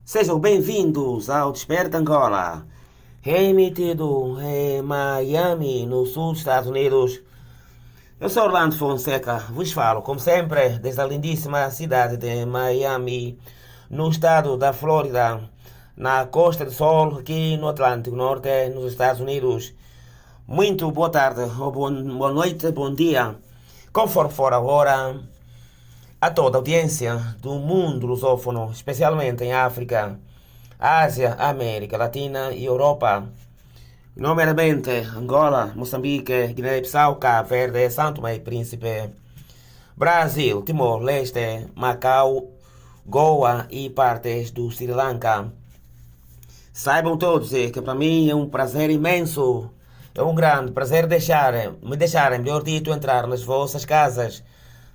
Sejam bem-vindos ao Desperta Angola, emitido em Miami, no sul dos Estados Unidos. Eu sou Orlando Fonseca, vos falo, como sempre, desde a lindíssima cidade de Miami, no estado da Flórida, na Costa do Sol, aqui no Atlântico Norte, nos Estados Unidos. Muito boa tarde, ou boa noite, bom dia, conforme for a hora, a toda a audiência do mundo lusófono, especialmente em África, Ásia, América Latina e Europa. Nomeadamente Angola, Moçambique, Guiné-Bissau, Cabo Verde, São Tomé e Príncipe, Brasil, Timor-Leste, Macau, Goa e partes do Sri Lanka. Saibam todos que para mim é um prazer imenso, é um grande prazer me deixarem, melhor dito, entrar nas vossas casas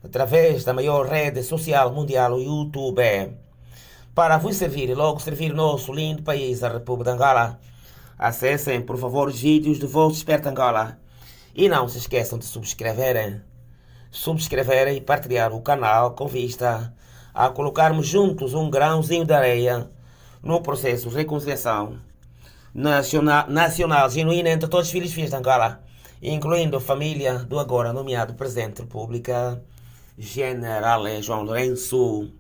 através da maior rede social mundial, o YouTube, para vos servir e logo servir o nosso lindo país, a República de Angola. Acessem, por favor, os vídeos do vosso Desperta Angola e não se esqueçam de subscreverem e partilhar o canal com vista a colocarmos juntos um grãozinho de areia no processo de reconciliação nacional genuína entre todos os filhos e filhas de Angola, incluindo a família do agora nomeado Presidente da República, General João Lourenço.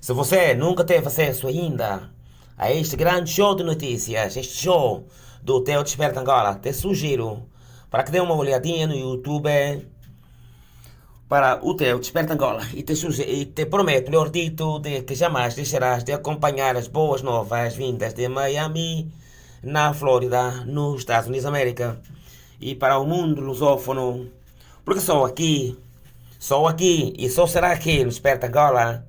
Se você nunca teve acesso ainda a este grande show de notícias, este show do teu Desperta Angola, te sugiro para que dê uma olhadinha no YouTube para o teu Desperta Angola e te prometo, melhor dito, de que jamais deixarás de acompanhar as boas novas vindas de Miami, na Flórida, nos Estados Unidos da América e para o mundo lusófono, porque só aqui e só será aqui no Desperta Angola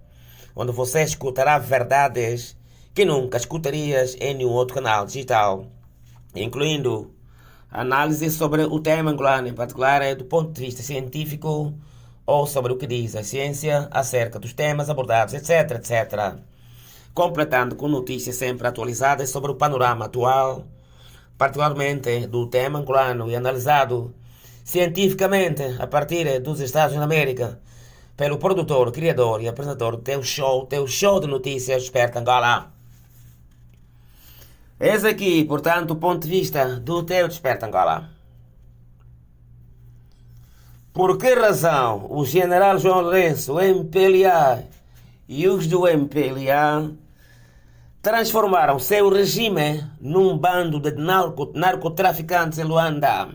onde você escutará verdades que nunca escutarias em nenhum outro canal digital, incluindo análise sobre o tema angolano, em particular do ponto de vista científico, ou sobre o que diz a ciência acerca dos temas abordados, etc, etc. Completando com notícias sempre atualizadas sobre o panorama atual, particularmente do tema angolano e analisado cientificamente a partir dos Estados Unidos da América, pelo produtor, criador e apresentador do teu show de notícias Desperta Angola. Eis aqui, portanto, o ponto de vista do teu Desperta Angola. Por que razão o general João Lourenço, o MPLA e os do MPLA transformaram seu regime num bando de narcotraficantes em Luanda?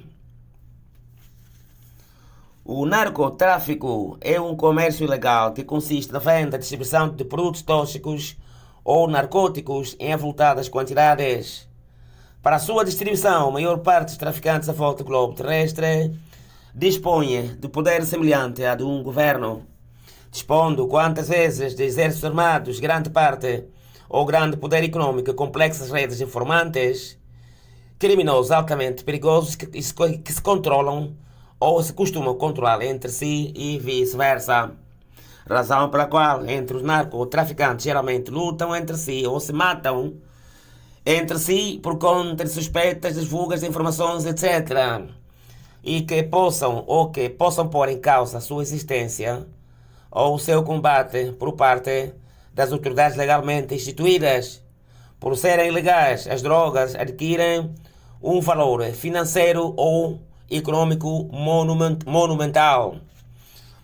O narcotráfico é um comércio ilegal que consiste na venda e distribuição de produtos tóxicos ou narcóticos em avultadas quantidades. Para a sua distribuição, a maior parte dos traficantes à volta do globo terrestre dispõe de poder semelhante a de um governo, dispondo quantas vezes de exércitos armados, grande parte ou grande poder econômico e complexas redes informantes, criminosos altamente perigosos que se controlam ou se costumam controlar entre si e vice-versa. Razão pela qual entre os narcotraficantes geralmente lutam entre si ou se matam entre si por conta de suspeitas de fugas de informações, etc. E que possam pôr em causa a sua existência ou o seu combate por parte das autoridades legalmente instituídas. Por serem ilegais, as drogas adquirem um valor financeiro ou econômico monumental.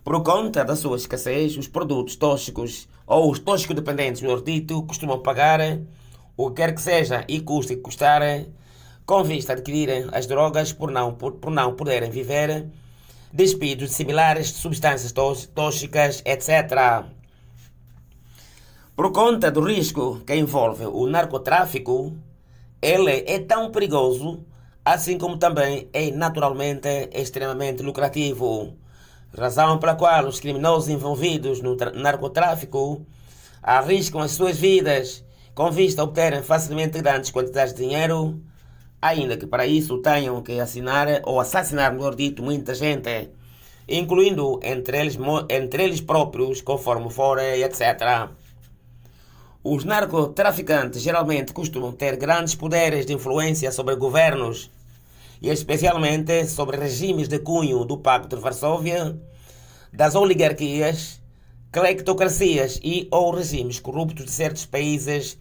Por conta da sua escassez, os produtos tóxicos ou os toxicodependentes, melhor dito, costumam pagar o que quer que seja e custe que custar, com vista a adquirirem as drogas por não poderem viver, despidos similares de substâncias tóxicas, etc. Por conta do risco que envolve o narcotráfico, ele é tão perigoso assim como também é naturalmente extremamente lucrativo, razão pela qual os criminosos envolvidos no narcotráfico arriscam as suas vidas com vista a obterem facilmente grandes quantidades de dinheiro, ainda que para isso tenham que assassinar, melhor dito, muita gente, incluindo entre eles próprios, conforme for, etc. Os narcotraficantes geralmente costumam ter grandes poderes de influência sobre governos, e especialmente sobre regimes de cunho do Pacto de Varsóvia, das oligarquias, cleptocracias e ou regimes corruptos de certos países,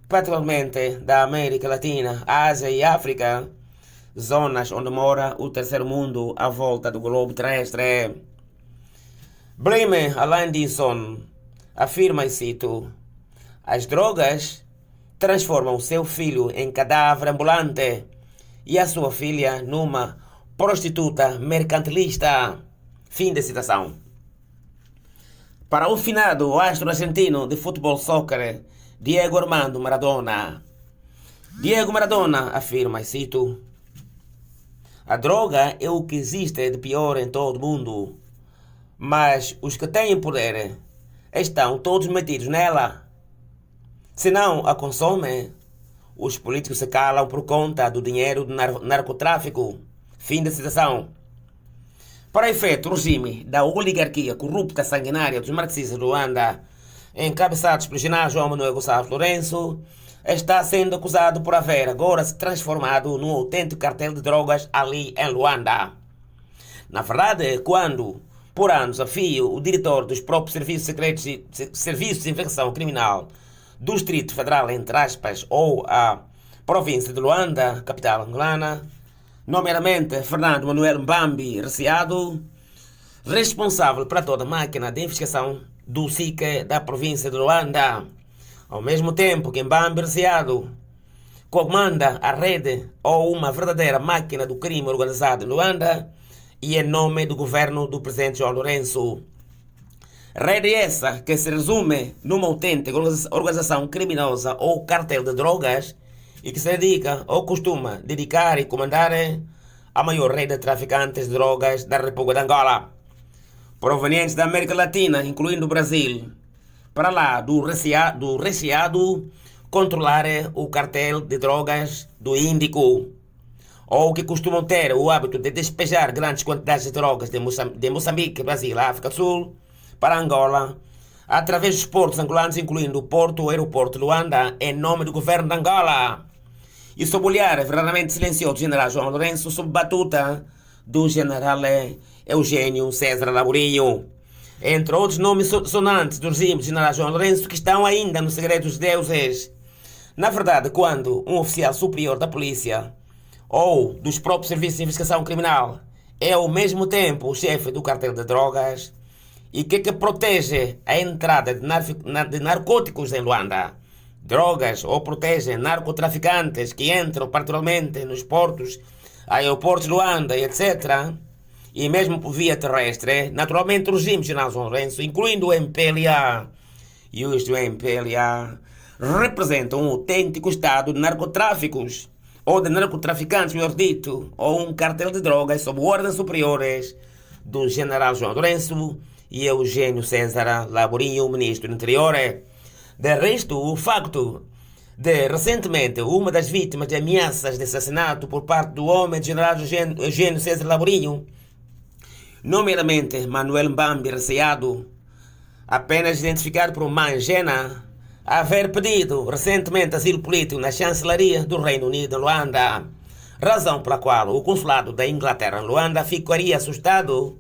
particularmente da América Latina, Ásia e África, zonas onde mora o terceiro mundo à volta do globo terrestre. Blime, além disso, afirma e cito: as drogas transformam seu filho em cadáver ambulante e a sua filha numa prostituta mercantilista. Fim de citação. Para o finado astro argentino de futebol soccer, Diego Armando Maradona. Diego Maradona afirma, e cito: a droga é o que existe de pior em todo o mundo, mas os que têm poder estão todos metidos nela. Se não a consomem, os políticos se calam por conta do dinheiro do narcotráfico. Fim de citação. Para efeito, o regime da oligarquia corrupta sanguinária dos marxistas de Luanda, encabeçados pelo general João Manuel Gonçalves Lourenço, está sendo acusado por haver agora se transformado num autêntico cartel de drogas ali em Luanda. Na verdade, quando, por anos a fio, o diretor dos próprios serviços secretos e serviços de investigação criminal do Distrito Federal, entre aspas, ou a província de Luanda, capital angolana, nomeadamente Fernando Manuel Mbambi Reciado, responsável para toda a máquina de investigação do SIC da província de Luanda, ao mesmo tempo que Mbambi Reciado comanda a rede ou uma verdadeira máquina do crime organizado em Luanda e em nome do governo do presidente João Lourenço. Rede essa que se resume numa autêntica organização criminosa ou cartel de drogas e que se dedica ou costuma dedicar e comandar a maior rede de traficantes de drogas da República de Angola, provenientes da América Latina, incluindo o Brasil, para lá do recheado controlar o cartel de drogas do Índico, ou que costumam ter o hábito de despejar grandes quantidades de drogas de Moçambique, Brasil e África do Sul para Angola, através dos portos angolanos, incluindo o porto e aeroporto de Luanda, em nome do governo de Angola. E sob o olhar verdadeiramente silencioso do general João Lourenço, sob batuta do general Eugênio César Laborinho, entre outros nomes sonantes do regime do general João Lourenço que estão ainda no segredo dos deuses. Na verdade, quando um oficial superior da polícia ou dos próprios serviços de investigação criminal é ao mesmo tempo o chefe do cartel de drogas e que protege a entrada de narcóticos em Luanda, drogas, ou protege narcotraficantes que entram particularmente nos portos, aeroportos de Luanda, etc., e mesmo por via terrestre, naturalmente o regime general João Lourenço, incluindo o MPLA, e os do MPLA representam um autêntico estado de narcotráficos, ou de narcotraficantes, melhor dito, ou um cartel de drogas sob ordens superiores do general João Lourenço e Eugênio César Laborinho, ministro do Interior. De resto, o facto de, recentemente, uma das vítimas de ameaças de assassinato por parte do homem do general Eugênio César Laborinho, nomeadamente Manuel Mbambi Reciado, apenas identificado por Mangena, haver pedido recentemente asilo político na chancelaria do Reino Unido em Luanda, razão pela qual o consulado da Inglaterra em Luanda ficaria assustado,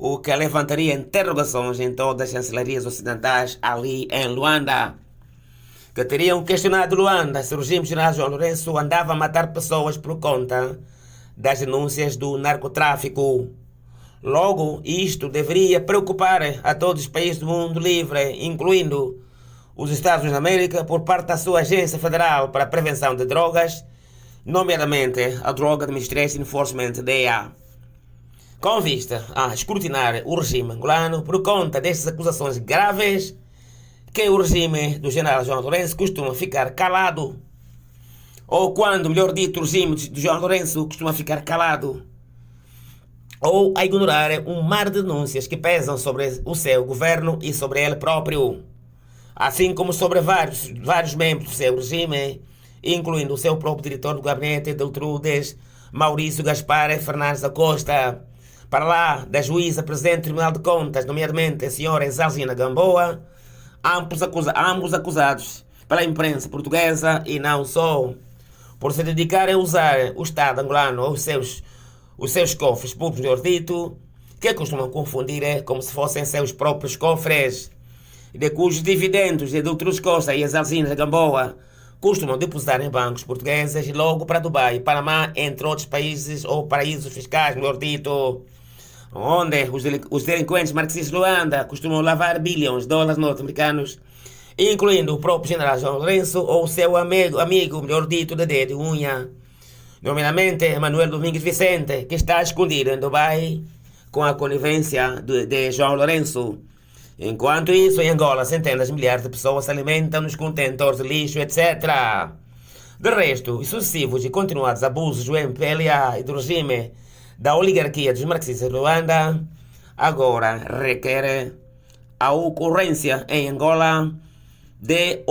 o que levantaria interrogações em todas as chancelarias ocidentais ali em Luanda, que teriam questionado Luanda se o regime general João Lourenço andava a matar pessoas por conta das denúncias do narcotráfico. Logo, isto deveria preocupar a todos os países do mundo livre, incluindo os Estados Unidos da América, por parte da sua Agência Federal para a Prevenção de Drogas, nomeadamente a Drug Administration Enforcement, DEA, com vista a escrutinar o regime angolano por conta destas acusações graves que o regime do general João Lourenço costuma ficar calado, ou quando, melhor dito, o regime do João Lourenço costuma ficar calado, ou a ignorar um mar de denúncias que pesam sobre o seu governo e sobre ele próprio, assim como sobre vários membros do seu regime, incluindo o seu próprio diretor do gabinete, Deltrudes, Maurício Gaspar Fernandes da Costa, para lá da juíza presidente do Tribunal de Contas, nomeadamente a senhora Exalzina Gamboa, ambos acusados pela imprensa portuguesa e não só, por se dedicarem a usar o Estado angolano ou os seus cofres públicos, melhor dito, que costumam confundir como se fossem seus próprios cofres, de cujos dividendos de Doutor Costa e as Alzinas da Gamboa costumam depositar em bancos portugueses e logo para Dubai, Panamá, entre outros países ou paraísos fiscais, melhor dito, onde os delinquentes marxistas de Luanda costumam lavar bilhões de dólares norte-americanos, incluindo o próprio general João Lourenço ou seu amigo melhor dito, de dedo e unha, nomeadamente Manuel Domingos Vicente, que está escondido em Dubai com a conivência de João Lourenço. Enquanto isso, em Angola, centenas de milhares de pessoas se alimentam nos contentores de lixo, etc. De resto, os sucessivos e continuados abusos do MPLA e do regime da oligarquia dos marxistas de Luanda agora requer a ocorrência em Angola de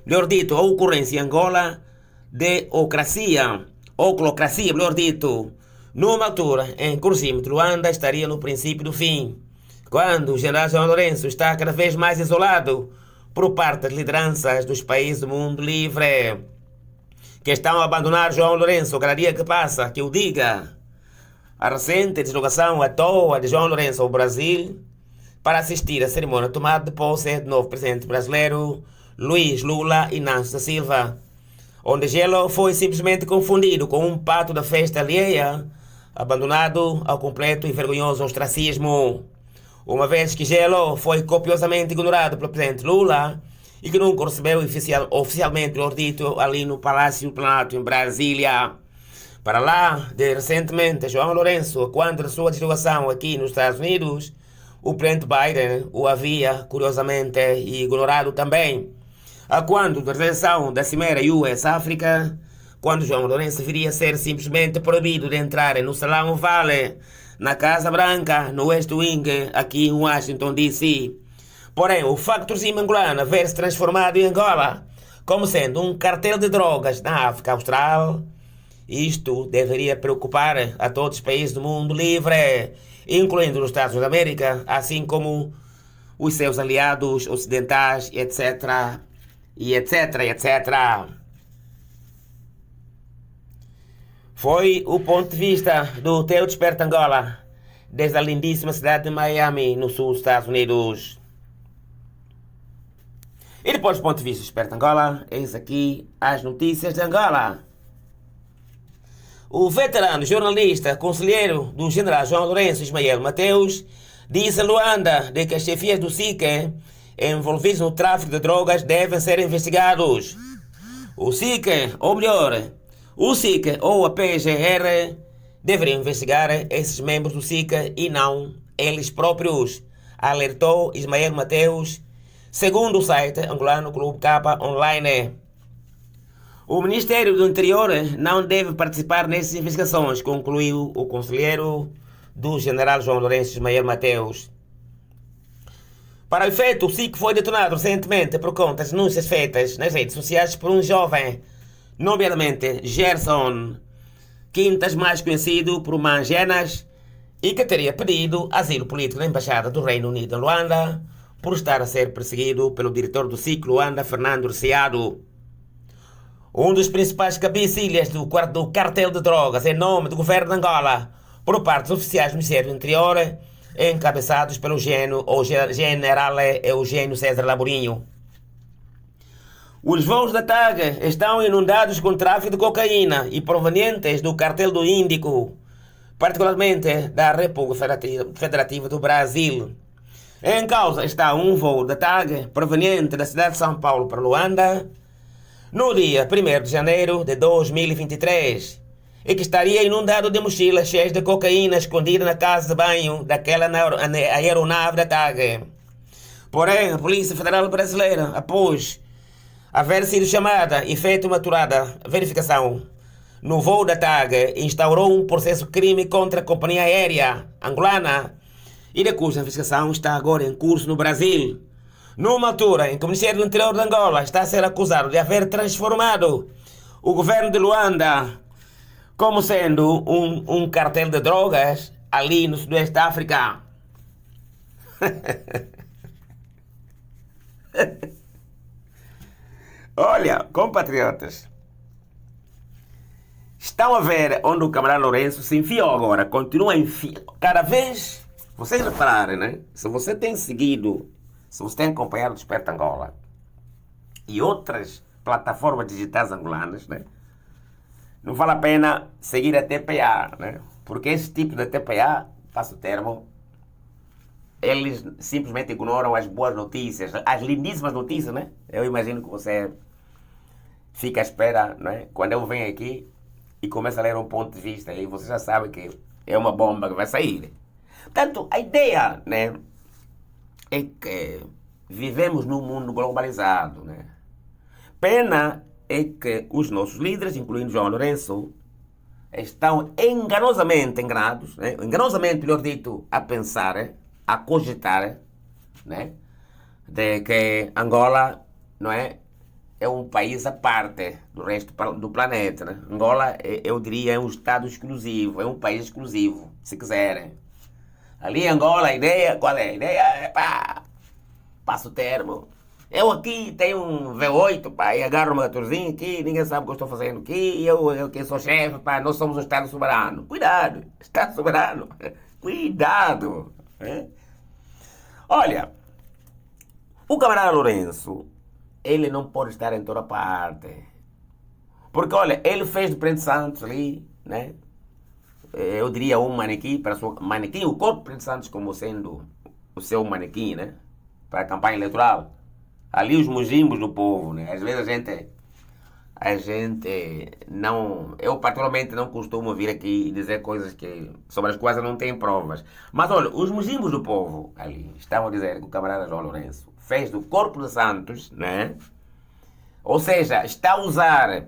melhor dito, a ocorrência em Angola de oclocracia, melhor dito, numa altura em que o regime de Luanda estaria no princípio do fim, quando o general João Lourenço está cada vez mais isolado por parte das lideranças dos países do mundo livre, que estão a abandonar João Lourenço cada dia que passa, que o diga. A recente deslocação à toa de João Lourenço ao Brasil para assistir à cerimônia de tomada de posse do novo presidente brasileiro, Luiz Lula Inácio da Silva, onde Gelo foi simplesmente confundido com um pato da festa alheia, abandonado ao completo e vergonhoso ostracismo, uma vez que Gelo foi copiosamente ignorado pelo presidente Lula e que nunca recebeu oficialmente o dito ali no Palácio do Planalto, em Brasília. Para lá de recentemente João Lourenço, quando da sua deslocação aqui nos Estados Unidos, o presidente Biden o havia curiosamente ignorado também. A quando da realização da Cimeira US-África, quando João Lourenço viria a ser simplesmente proibido de entrar no Salão Oval, na Casa Branca, no West Wing, aqui em Washington, D.C. Porém, o facto do regime angolano ver se transformado em Angola como sendo um cartel de drogas na África Austral, isto deveria preocupar a todos os países do mundo livre, incluindo os Estados Unidos da América, assim como os seus aliados ocidentais, etc. E etc, etc. Foi o ponto de vista do Teu Desperta Angola, desde a lindíssima cidade de Miami, no sul dos Estados Unidos. E depois do ponto de vista do Desperta Angola, eis aqui as notícias de Angola. O veterano jornalista, conselheiro do general João Lourenço Ismael Mateus, disse a Luanda de que as chefias do SIC envolvidos no tráfico de drogas devem ser investigados. O SIC, ou melhor, o SIC ou a PGR deveriam investigar esses membros do SIC e não eles próprios, alertou Ismael Mateus, segundo o site angolano Clube Capa Online. O Ministério do Interior não deve participar nessas investigações, concluiu o conselheiro do general João Lourenço Ismael Mateus. Para o efeito, o SIC foi detonado recentemente por conta das denúncias feitas nas redes sociais por um jovem, nomeadamente Gerson Quintas, mais conhecido por Mangenas, e que teria pedido asilo político na Embaixada do Reino Unido em Luanda por estar a ser perseguido pelo diretor do SIC Luanda, Fernando Reciado. Um dos principais cabecilhas do cartel de drogas em nome do governo de Angola, por parte dos oficiais do Ministério do Interior, encabeçados pelo general Eugênio César Laborinho. Os voos da TAG estão inundados com tráfico de cocaína e provenientes do cartel do Índico, particularmente da República Federativa do Brasil. Em causa está um voo da TAG proveniente da cidade de São Paulo para Luanda, no dia 1º de janeiro de 2023, e que estaria inundado de mochilas cheias de cocaína escondida na casa de banho daquela aeronave da TAG. Porém, a Polícia Federal Brasileira, após haver sido chamada e feita uma apurada verificação no voo da TAG, instaurou um processo crime contra a companhia aérea angolana e de cuja investigação está agora em curso no Brasil, numa altura em que o Ministério do Interior de Angola está a ser acusado de haver transformado o governo de Luanda como sendo um cartel de drogas ali no Sudoeste da África. Olha, compatriotas, estão a ver onde o camarada Lourenço se enfiou agora, continua a enfiar. Cada vez, vocês repararem, né? Se você tem seguido se você tem acompanhado o Desperta Angola e outras plataformas digitais angolanas, né? Não vale a pena seguir a TPA, né? Porque esse tipo de TPA, passo o termo, eles simplesmente ignoram as boas notícias, as lindíssimas notícias, né? Eu imagino que você fica à espera, né? Quando eu venho aqui e começo a ler um ponto de vista, aí você já sabe que é uma bomba que vai sair. Portanto, a ideia, né, é que vivemos num mundo globalizado, né? Pena é que os nossos líderes, incluindo João Lourenço, estão enganosamente enganados, né? Enganosamente, melhor dito, a pensar, a cogitar, né? De que Angola, não é, é um país à parte do resto do planeta, né? Angola, eu diria, é um estado exclusivo, é um país exclusivo, se quiserem. Ali em Angola, a ideia, qual é? A ideia é, pá, passa o termo. Eu aqui tenho um V8, pá, e agarro uma motorzinho aqui, ninguém sabe o que eu estou fazendo aqui, e eu que sou chefe, pá, nós somos um Estado soberano. Cuidado, Estado soberano, cuidado. Né? Olha, o camarada Lourenço, ele não pode estar em toda parte. Porque, olha, ele fez de Presidente Santos ali, né? Eu diria um manequim, para sua, manequim, o corpo de Presidente Santos como sendo o seu manequim, né? Para a campanha eleitoral. Ali os mujimbos do povo, né? Às vezes a gente não, eu particularmente não costumo vir aqui e dizer coisas sobre as quais eu não tenho provas. Mas olha, os mujimbos do povo ali estavam a dizer que o camarada João Lourenço fez do corpo de Santos, né? Ou seja, está a usar,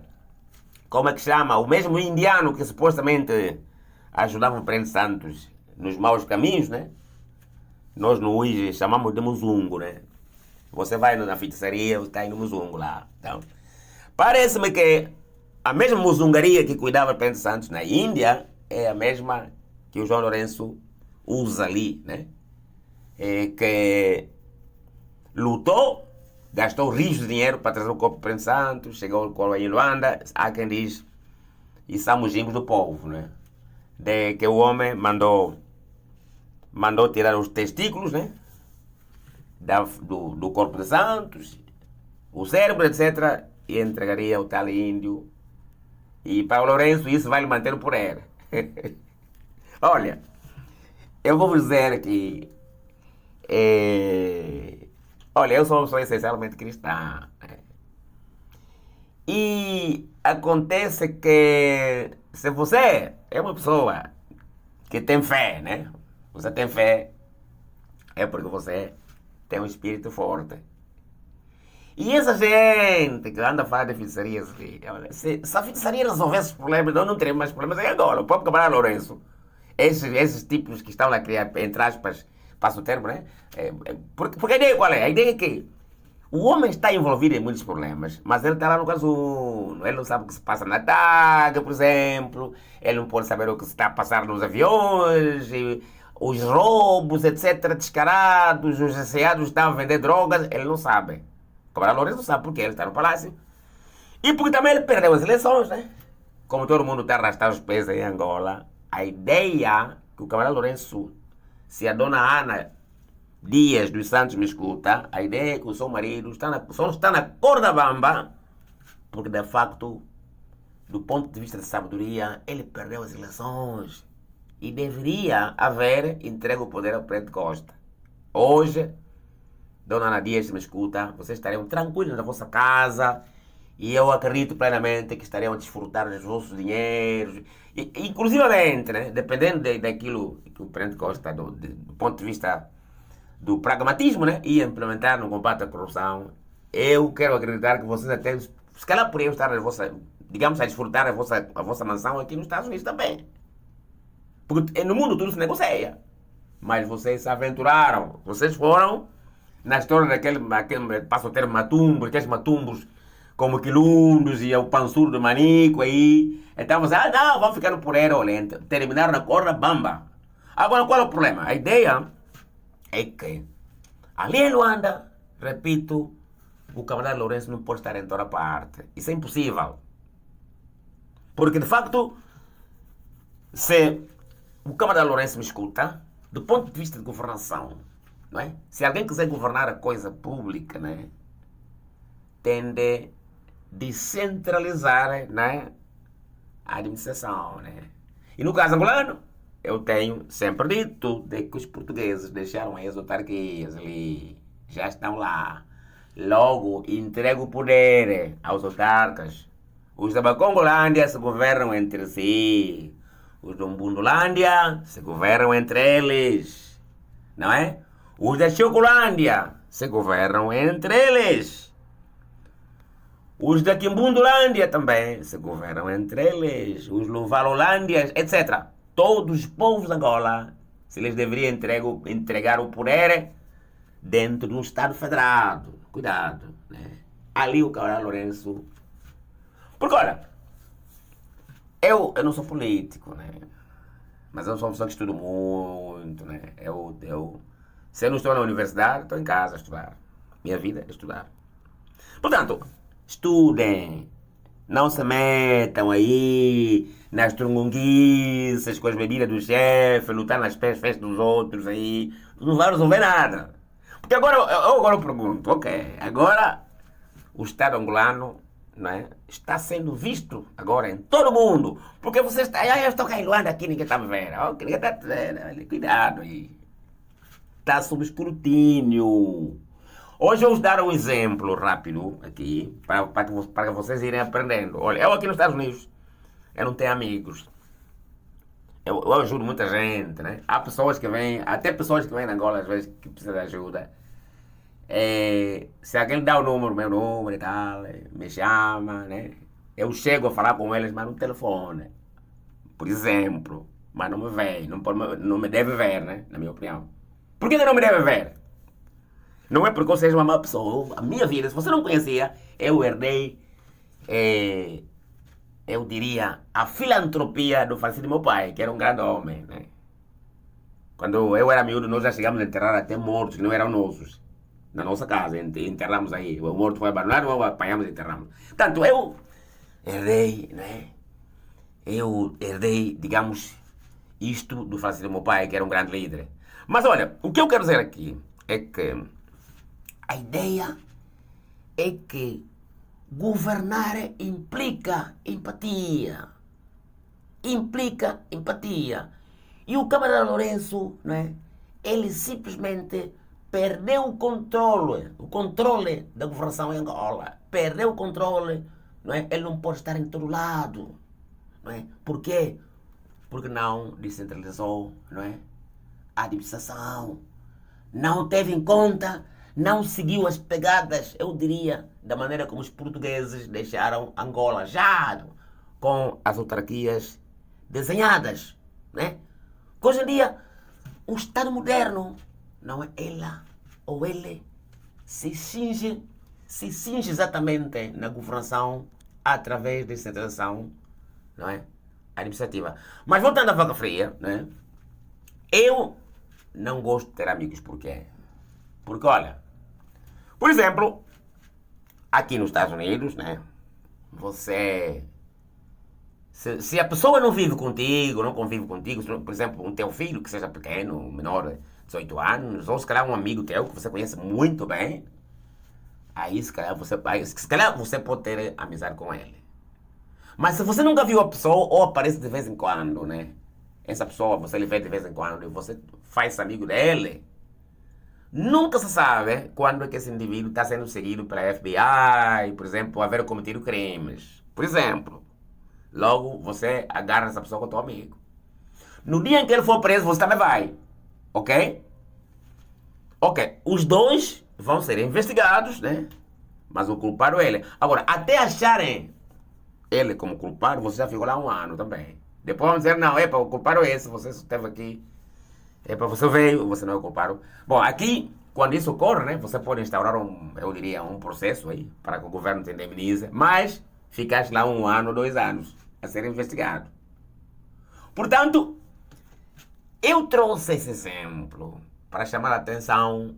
como é que chama, o mesmo indiano que supostamente ajudava o Presidente Santos nos maus caminhos, né? Nós no Uíge chamamos de muzungo, né? Você vai na feitiçaria, você está indo no muzungo lá. Então, parece-me que a mesma muzungaria que cuidava do Presidente Santos na Índia é a mesma que o João Lourenço usa ali, né? Que lutou, gastou rios de dinheiro para trazer o corpo do Presidente Santos, chegou ao colo em Luanda, há quem diz, e são mujingos do povo, né? De que o homem mandou tirar os testículos, né? Do corpo de Santos, o cérebro, etc., e entregaria ao tal índio. E para o Lourenço isso vai lhe manter o poder. Olha, eu vou dizer que olha, eu sou essencialmente cristã. E acontece que se você é uma pessoa que tem fé, né? Você tem fé, é porque você tem um espírito forte. E essa gente que anda a falar de feitiçarias, se a feitiçaria resolvesse os problemas, nós não teríamos mais problemas em Angola. O próprio camarada Lourenço, esses tipos que estão lá a criar, entre aspas, passa o termo, né? Porque a ideia qual é? A ideia é que o homem está envolvido em muitos problemas, mas ele está lá no casulo. Ele não sabe o que se passa na TAG, por exemplo. Ele não pode saber o que se está a passar nos aviões, os roubos, etc., descarados, os asseados estão a vender drogas. Ele não sabe. O camarada Lourenço não sabe porque ele está no palácio. E porque também ele perdeu as eleições, né? Como todo mundo está a arrastar os pés em Angola, a ideia que o camarada Lourenço, se a dona Ana Dias dos Santos me escuta, a ideia é que o seu marido só está na corda bamba, porque de facto, do ponto de vista de sabedoria, ele perdeu as eleições. E deveria haver entregue o poder ao Presidente Costa. Hoje, dona Ana Dias me escuta, vocês estariam tranquilos na vossa casa, e eu acredito plenamente que estariam a desfrutar dos vossos dinheiros. Inclusivamente, né, dependendo daquilo que o Presidente Costa, do ponto de vista do pragmatismo, né, ia implementar no combate à corrupção, eu quero acreditar que vocês até, se calhar poderiam estar digamos, a desfrutar a vossa mansão aqui nos Estados Unidos também. Porque no mundo tudo se negocia. Mas vocês se aventuraram, vocês foram na história daquele passo o termo matumbos, aqueles matumbos como quilundos e o pansuro do manico aí. Então vocês, não, vamos ficar no poder, olha, terminaram na corda bamba. Agora qual é o problema? A ideia é que ali em Luanda, repito, o camarada Lourenço não pode estar em toda parte. Isso é impossível. Porque de facto, se o camarada Lourenço me escuta, do ponto de vista de governação, não é? Se alguém quiser governar a coisa pública, né, tende a descentralizar, né, a administração, né? E no caso angolano, eu tenho sempre dito de que os portugueses deixaram as autarquias ali, já estão lá. Logo, entrega o poder aos autarcas. Os da Bacongolândia se governam entre si. Os da Umbundulândia se governam entre eles. Não é? Os da Chocolândia se governam entre eles. Os da Quimbundulândia também se governam entre eles. Os Luvalolândias, etc. Todos os povos de Angola se lhes deveria entregar o poder dentro de um Estado federado. Cuidado, né? Ali o Cabral Lourenço... Porque, olha, eu não sou político, né? Mas eu sou uma pessoa que estudo muito, né? Se eu não estou na universidade, estou em casa a estudar. Minha vida é estudar. Portanto, estudem. Não se metam aí nas trungunguices com as bebidas do chefe, lutar nas festas dos outros aí. Não vai resolver nada. Porque agora, eu pergunto, ok, agora o Estado angolano, não é, está sendo visto agora em todo o mundo. Porque você está, eu estou cá em Luanda aqui, ninguém está me vendo. Ninguém está vendo, cuidado aí. Está sob escrutínio. Hoje eu vou dar um exemplo rápido aqui, para vocês irem aprendendo. Olha, eu aqui nos Estados Unidos, eu não tenho amigos. Eu ajudo muita gente, né? Há pessoas que vêm, até pessoas que vêm na Angola às vezes que precisam de ajuda. Se alguém dá meu número e tal, me chama, né? Eu chego a falar com eles, mas no telefone. Por exemplo. Mas não me vê, não me deve ver, né? Na minha opinião. Por que não me deve ver? Não é porque eu seja uma má pessoa. A minha vida, se você não conhecia, eu herdei, eu diria, a filantropia do falecido meu pai, que era um grande homem, né? Quando eu era miúdo, nós já chegamos a enterrar até mortos que não eram nossos. Na nossa casa, enterramos aí. O morto foi abandonado, nós apanhamos e enterramos. Portanto, eu herdei, né? Eu herdei, digamos, isto do falecido meu pai, que era um grande líder. Mas olha, o que eu quero dizer aqui é que a ideia é que governar implica empatia. Implica empatia. E o Cabral Lourenço, né, ele simplesmente perdeu o controle da governação em Angola. Perdeu o controle, não é? Ele não pode estar em todo lado. Não é? Por quê? Porque não descentralizou, não é, a administração. Não teve em conta, não seguiu as pegadas, eu diria, da maneira como os portugueses deixaram Angola já com as autarquias desenhadas, né? Hoje em dia, o Estado moderno, não é ela ou ele, se cinge exatamente na governação através da descentralização, não é, administrativa. Mas voltando à vaca fria, né? Eu não gosto de ter amigos, por quê? Porque, olha, por exemplo, aqui nos Estados Unidos, né? Você... Se a pessoa não vive contigo, não convive contigo, por exemplo, um teu filho que seja pequeno, menor de 18 anos, ou se calhar um amigo teu que você conhece muito bem, aí se calhar você pode ter amizade com ele. Mas se você nunca viu a pessoa, ou aparece de vez em quando, né? Essa pessoa você lhe vê de vez em quando e você faz amigo dele, nunca se sabe quando é que esse indivíduo está sendo seguido pela FBI, por exemplo, por haver cometido crimes. Por exemplo, logo você agarra essa pessoa com teu amigo. No dia em que ele for preso, você também vai. Ok? Ok. Os dois vão ser investigados, né? Mas o culpado é ele. Agora, até acharem ele como culpado, você já ficou lá 1 ano também. Depois vão dizer, não, o culpado é esse, você esteve aqui. Você veio, você não é o culpado. Bom, aqui, quando isso ocorre, né? Você pode instaurar eu diria, um processo aí, para que o governo te indemnize, mas ficaste lá 1 ano, 2 anos, a ser investigado. Portanto, eu trouxe esse exemplo para chamar a atenção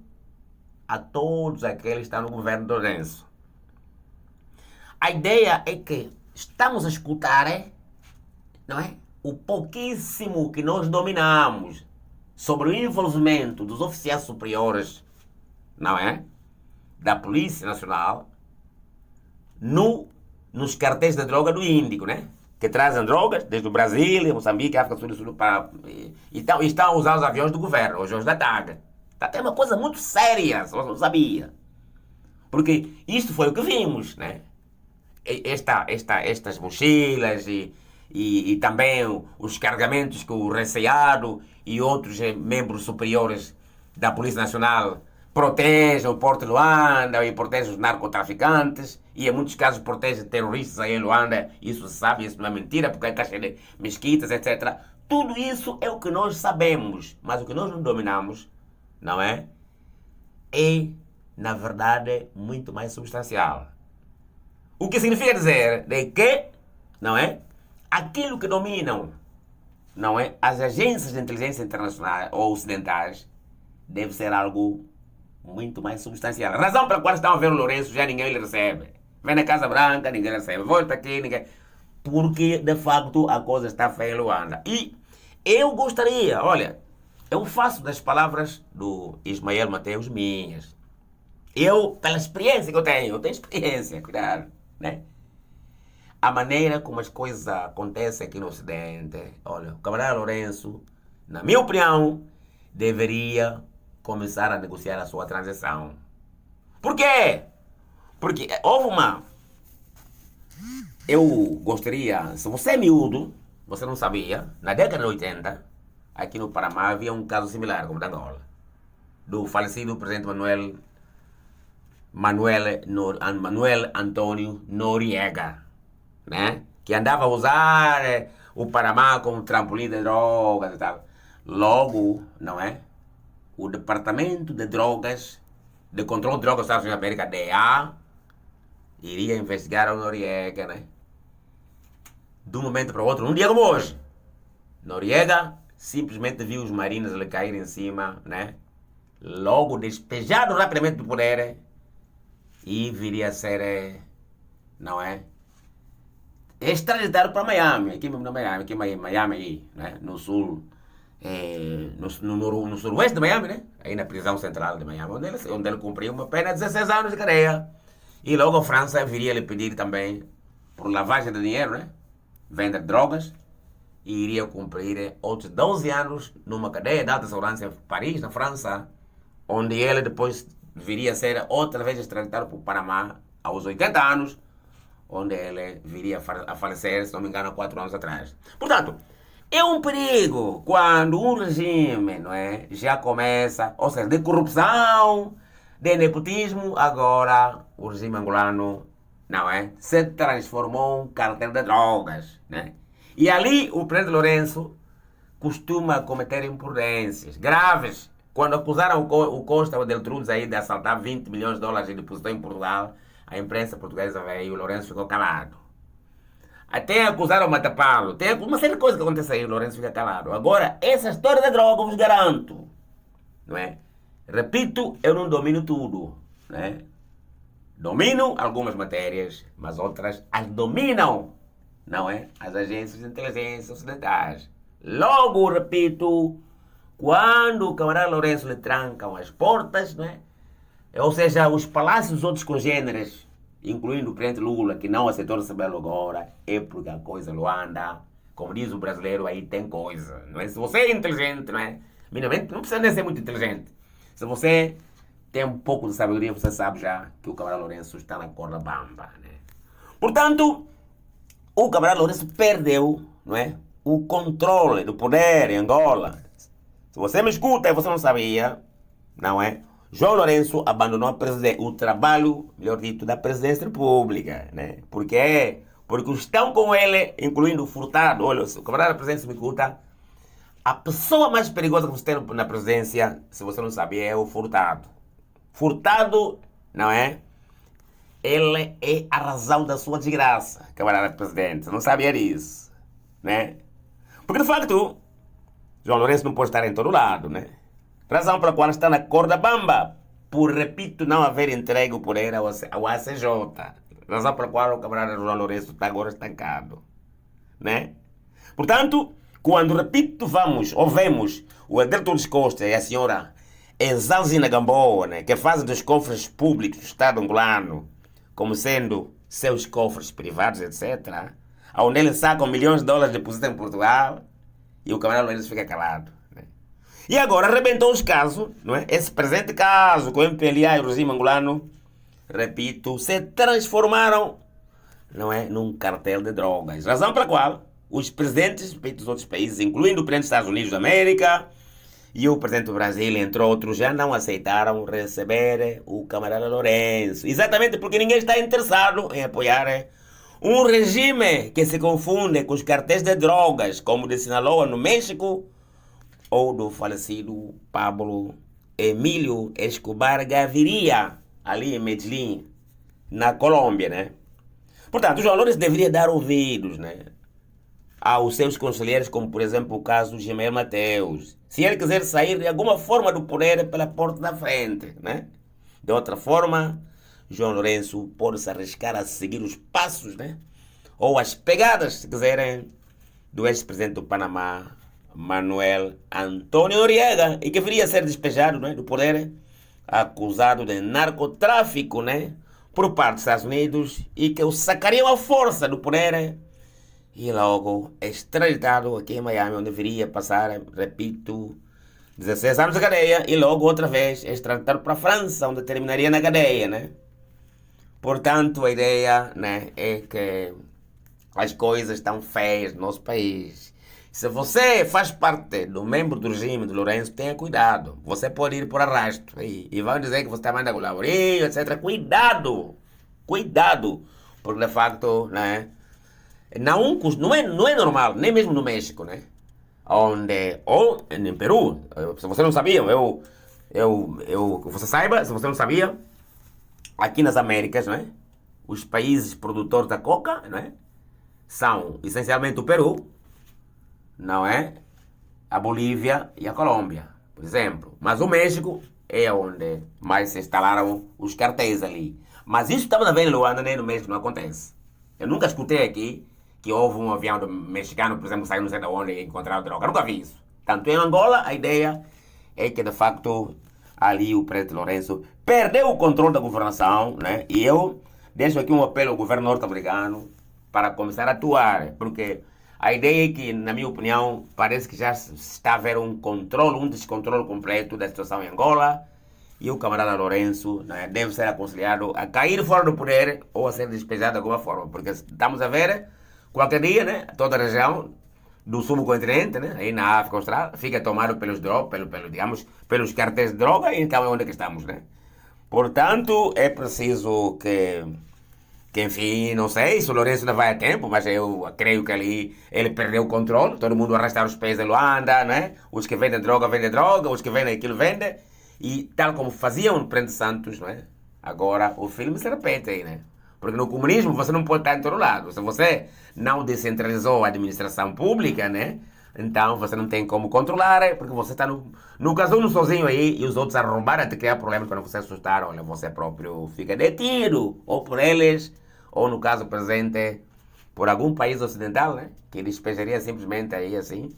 a todos aqueles que estão no governo do Lourenço. A ideia é que estamos a escutar, não é? O pouquíssimo que nós dominamos. sobre o envolvimento dos oficiais superiores, não é? Da Polícia Nacional nos cartéis de droga do Índico, né? Que trazem drogas desde o Brasil, Moçambique, África do Sul para... E estão a usar os aviões do governo, os aviões da TAG. Tá uma coisa muito séria, se você não sabia. Porque isto foi o que vimos, né? Estas mochilas e também os carregamentos que o Receado e outros membros superiores da Polícia Nacional protegem o Porto de Luanda e protegem os narcotraficantes e em muitos casos protegem terroristas aí em Luanda. Isso se sabe, isso não é mentira, porque está cheio de mesquitas, etc. Tudo isso é o que nós sabemos, mas o que nós não dominamos, não é? É, na verdade, muito mais substancial. O que significa dizer de que, não é? Aquilo que dominam, não é? As agências de inteligência internacional ou ocidentais deve ser algo muito mais substancial. A razão pela qual estão a ver o Lourenço já ninguém lhe recebe. Vem na Casa Branca, ninguém recebe. Volta aqui, ninguém... Porque, de facto, a coisa está feia em Luanda. E eu gostaria, olha, eu faço das palavras do Ismael Mateus minhas. Eu, pela experiência que eu tenho experiência, cuidado, né? A maneira como as coisas acontecem aqui no Ocidente, olha, o camarada Lourenço, na minha opinião, deveria começar a negociar a sua transição. Por quê? Porque houve uma... Eu gostaria, se você é miúdo, você não sabia, na década de 80, aqui no Panamá havia um caso similar, como o da Angola, do falecido presidente Manuel Antônio Noriega, né? Que andava a usar o Panamá como trampolim de drogas e tal. Logo, não é? O Departamento de Drogas, de Controle de Drogas dos Estados Unidos da América, DEA, iria investigar o Noriega, né? De um momento para o outro, um dia como hoje, Noriega simplesmente viu os marines lhe cair em cima, né? Logo despejado rapidamente do poder e viria a ser, não é? Extraditado para Miami, aqui no Miami, aqui em Miami, né? No sul, no suroeste de Miami, né? Aí na prisão central de Miami, onde ele cumpriu uma pena de 16 anos de cadeia. E logo a França viria lhe pedir também por lavagem de dinheiro, né? Venda de drogas. E iria cumprir outros 12 anos numa cadeia de alta segurança em Paris, na França, onde ele depois viria a ser outra vez extraditado para o Panamá aos 80 anos, onde ele viria a falecer, se não me engano, 4 anos atrás. Portanto, é um perigo quando um regime, não é, já começa, ou seja, de corrupção, de nepotismo, agora o regime angolano, não é, se transformou em um cartel de drogas, né? E ali o presidente Lourenço costuma cometer imprudências graves. Quando acusaram o Costa ou o Deltrudes aí de assaltar 20 milhões de dólares e depositou em Portugal, a imprensa portuguesa veio e o Lourenço ficou calado. Até acusaram o Matapalo, tem uma série de coisas que acontecem aí, o Lourenço fica calado. Agora, essa história da droga, eu vos garanto, não é? Repito, eu não domino tudo, né? Domino algumas matérias, mas outras as dominam, não é? As agências de inteligência ocidentais. Logo, repito, quando o camarada Lourenço lhe trancam as portas, não é? Ou seja, os palácios dos outros congêneres, incluindo o presidente Lula, que não aceitou recebê-lo agora, é porque a coisa Luanda, como diz o brasileiro, aí tem coisa, não é? Se você é inteligente, não é? Minimamente, não precisa nem ser muito inteligente. Se você tem um pouco de sabedoria, você sabe já que o camarada Lourenço está na corda bamba, né? Portanto, o camarada Lourenço perdeu, não é, o controle do poder em Angola. Se você me escuta e você não sabia, não é? João Lourenço abandonou o trabalho, melhor dito, da presidência da República, né? Por quê? Porque estão com ele, incluindo o Furtado. Olha, o camarada da presidência me escuta, a pessoa mais perigosa que você tem na presidência, se você não sabia, é o Furtado. Furtado, não é? Ele é a razão da sua desgraça, camarada presidente. Você não sabia disso, né? Porque, de facto, João Lourenço não pode estar em todo lado, né? Razão pela qual está na corda bamba, por, repito, não haver entregue o poder ao ACJ. Razão pela qual o camarada João Lourenço está agora estancado, né? Portanto, Quando, repito, vamos ou vemos o Alberto dos Costa e a senhora Exalzina Gamboa, né, que fazem dos cofres públicos do Estado angolano como sendo seus cofres privados, etc., onde eles sacam milhões de dólares de depositam em Portugal e o camarada Lourenço fica calado. Né? E agora arrebentou os casos, não é? Esse presente caso com o MPLA e o regime angolano, repito, se transformaram, não é, num cartel de drogas. Razão pela qual os presidentes dos outros países, incluindo o presidente dos Estados Unidos da América e o presidente do Brasil, entre outros, já não aceitaram receber o camarada Lourenço. Exatamente porque ninguém está interessado em apoiar um regime que se confunde com os cartéis de drogas, como de Sinaloa, no México, ou do falecido Pablo Emílio Escobar Gaviria, ali em Medellín, na Colômbia, né? Portanto, os valores deveriam dar ouvidos, né, aos seus conselheiros, como por exemplo o caso do Gemer Mateus. Se ele quiser sair de alguma forma do poder pela porta da frente, né? De outra forma, João Lourenço pode se arriscar a seguir os passos, né? Ou as pegadas, se quiserem, do ex-presidente do Panamá, Manuel Antônio Noriega, e que viria a ser despejado, né, do poder, acusado de narcotráfico, né, por parte dos Estados Unidos, e que o sacariam à força do poder e logo extraditado aqui em Miami, onde viria passar, repito, 16 anos de cadeia e logo outra vez extraditado para a França, onde terminaria na cadeia, né? Portanto, a ideia, né, é que as coisas estão feias no nosso país. Se você faz parte do membro do regime do Lourenço, tenha cuidado. Você pode ir por arrasto e vão dizer que você está mandando lavrinho, etc. Cuidado! Cuidado! Porque de facto, né, não é normal, nem mesmo no México, né? Onde, ou em Peru, se você não sabia, você saiba, se você não sabia, aqui nas Américas, não é? Os países produtores da coca, não é? São essencialmente o Peru, não é? A Bolívia e a Colômbia, por exemplo. Mas o México é onde mais se instalaram os cartéis ali. Mas isso estamos a ver em Luanda, nem no México não acontece. Eu nunca escutei aqui que houve um avião mexicano, por exemplo, saiu não sei de onde e encontraram droga. Eu nunca vi isso. Tanto em Angola, a ideia é que, de facto, ali o presidente Lourenço perdeu o controle da governação, né? E eu deixo aqui um apelo ao governo norte-americano para começar a atuar, porque a ideia é que, na minha opinião, parece que já está a haver um descontrole completo da situação em Angola, e o camarada Lourenço, né, deve ser aconselhado a cair fora do poder ou a ser despejado de alguma forma, porque estamos a ver, qualquer dia, né, toda a região do subcontinente, né, aí na África Austral, fica tomado digamos, pelos cartéis de droga, e então é onde que estamos, né? Portanto, é preciso que enfim, não sei se o Lourenço ainda vai a tempo, mas eu creio que ali ele perdeu o controle, todo mundo arrastar os pés em Luanda, né? Os que vendem droga, os que vendem aquilo vendem, e tal como faziam no Presidente Santos, não é? Agora o filme se repete aí, né? Porque no comunismo você não pode estar em todo lado. Se você não descentralizou a administração pública, né? Então você não tem como controlar, porque você está no casulo sozinho aí e os outros a roubar, a te criar problemas quando você assustar, olha, você próprio fica detido, ou por eles, ou no caso presente, por algum país ocidental, né? Que despejaria simplesmente aí assim,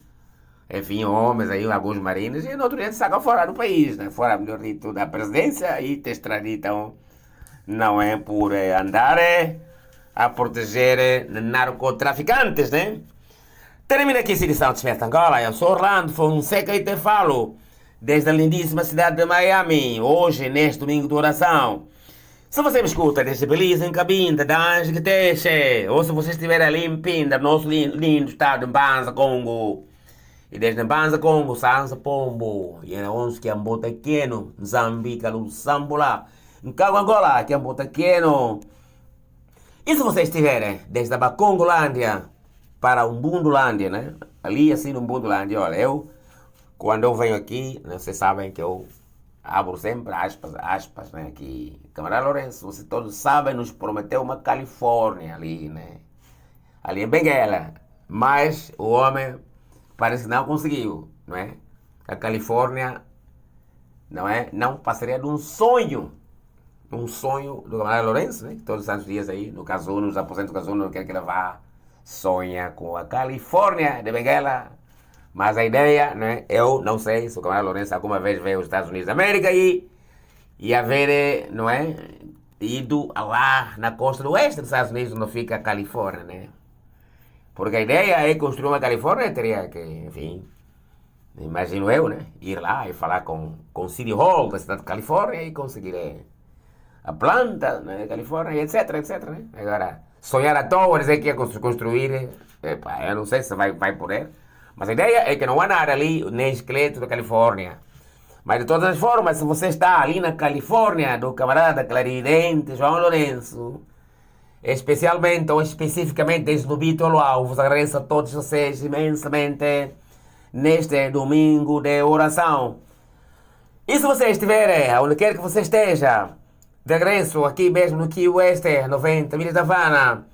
enfim, homens aí, alguns marines, e no outro dia te sacam fora do país, né? Fora, melhor dito, da presidência e te extraditam, não é por andar a proteger narcotraficantes, né? Termina aqui essa edição de Desperta Angola. Eu sou Orlando Fonseca e te falo desde a lindíssima cidade de Miami, hoje, neste domingo de oração. Se você me escuta desde Belize, em Cabinda, da Ange que Teche, ou se você estiver ali em Pinda, nosso lindo estado de Mbanza, Congo, e desde Mbanza, Congo, Sansa Pombo, e é onde que é Mbotequeno, Zambique, Luçambula, em Cabo Angola, que é Mbotequeno. E se você estiver desde a Bacongolândia para Umbundulândia, né? Ali assim no Umbundulândia, olha, quando eu venho aqui, né, vocês sabem que eu abro sempre aspas, né? Que camarada Lourenço, vocês todos sabem, nos prometeu uma Califórnia ali, né? Ali em Benguela. Mas o homem parece que não conseguiu, não é? A Califórnia, não é? Não passaria de um sonho do camarada Lourenço, né? Todos os santos dias aí, no casulo, nos aposentos do casulo, não quer que ele vá, sonha com a Califórnia de Benguela, Mas a ideia, né? Eu não sei se o camarada Lourenço alguma vez veio aos Estados Unidos da América e haver, não é? Ido lá na costa do oeste dos Estados Unidos, onde fica a Califórnia, né? Porque a ideia é construir uma Califórnia, teria que, enfim, imagino eu, né? Ir lá e falar com o City Hall da cidade de Califórnia e conseguir a planta, né? Califórnia, etc, etc, né? Agora, sonhar à toa, dizer que ia construir, epa, eu não sei se vai poder. Mas a ideia é que não há nada ali, nem esqueleto da Califórnia. Mas de todas as formas, se você está ali na Califórnia, do camarada clarividente João Lourenço, especialmente ou especificamente desde o Vitor Luau, vos agradeço a todos vocês imensamente neste domingo de oração. E se você estiver, onde quer que você esteja, de regresso aqui mesmo no Key West, 90 milhas da Havana,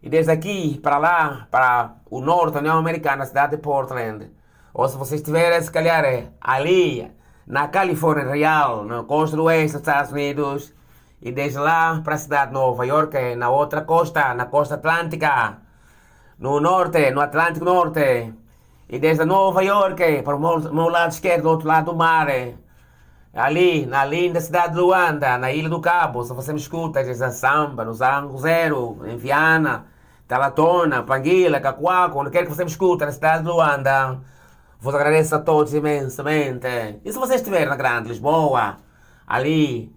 e desde aqui para lá, para o norte da União Americana, a cidade de Portland, ou se você estiver, se calhar, ali na Califórnia Real, na costa do oeste dos Estados Unidos, e desde lá para a cidade de Nova York, na outra costa, na costa atlântica, no norte, no Atlântico Norte, e desde Nova York para o meu lado esquerdo, do outro lado do mar, ali na linda cidade de Luanda, na Ilha do Cabo, se você me escuta, desde a Samba, no Zango Zero, em Viana, Talatona, Panguila, Cacoaco, onde quer que você me escuta, na cidade de Luanda, vos agradeço a todos imensamente. E se você estiver na Grande Lisboa, ali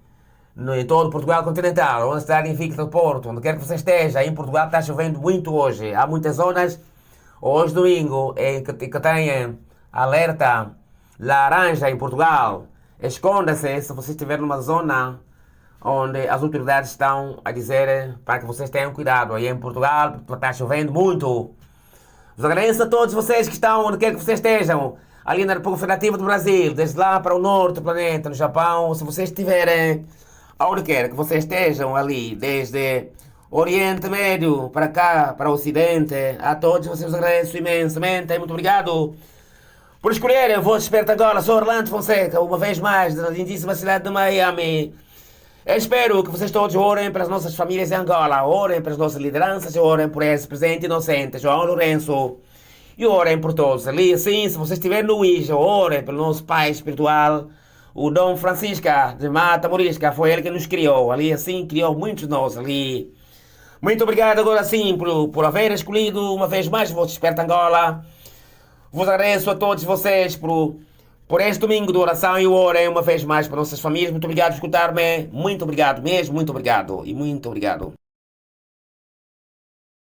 em todo Portugal continental, ou na cidade invicta do Porto, onde quer que você esteja, em Portugal está chovendo muito hoje. Há muitas zonas, hoje domingo, que têm alerta laranja em Portugal. Esconda-se se você estiver numa zona onde as autoridades estão a dizer para que vocês tenham cuidado. Aí em Portugal está chovendo muito. Os agradeço a todos vocês que estão onde quer que vocês estejam. Ali na República Federativa do Brasil, desde lá para o norte do planeta, no Japão. Se vocês estiverem onde quer que vocês estejam ali, desde Oriente Médio para cá, para o Ocidente, a todos vocês agradeço imensamente. Muito obrigado por escolherem o vosso Desperta Angola. Sou Orlando Fonseca, uma vez mais, da lindíssima cidade de Miami. Eu espero que vocês todos orem pelas nossas famílias em Angola, orem pelas nossas lideranças, orem por esse presidente inocente, João Lourenço, e orem por todos. Ali, assim, se vocês estiverem no Ouija, orem pelo nosso pai espiritual, o Dom Francisca de Mata Morisca, foi ele que nos criou. Ali, assim, criou muitos de nós ali. Muito obrigado agora sim por haver escolhido uma vez mais o vosso Desperta Angola. Vos agradeço a todos vocês por este domingo de oração e orem uma vez mais para nossas famílias. Muito obrigado por escutar-me. Muito obrigado mesmo, muito obrigado. E muito obrigado.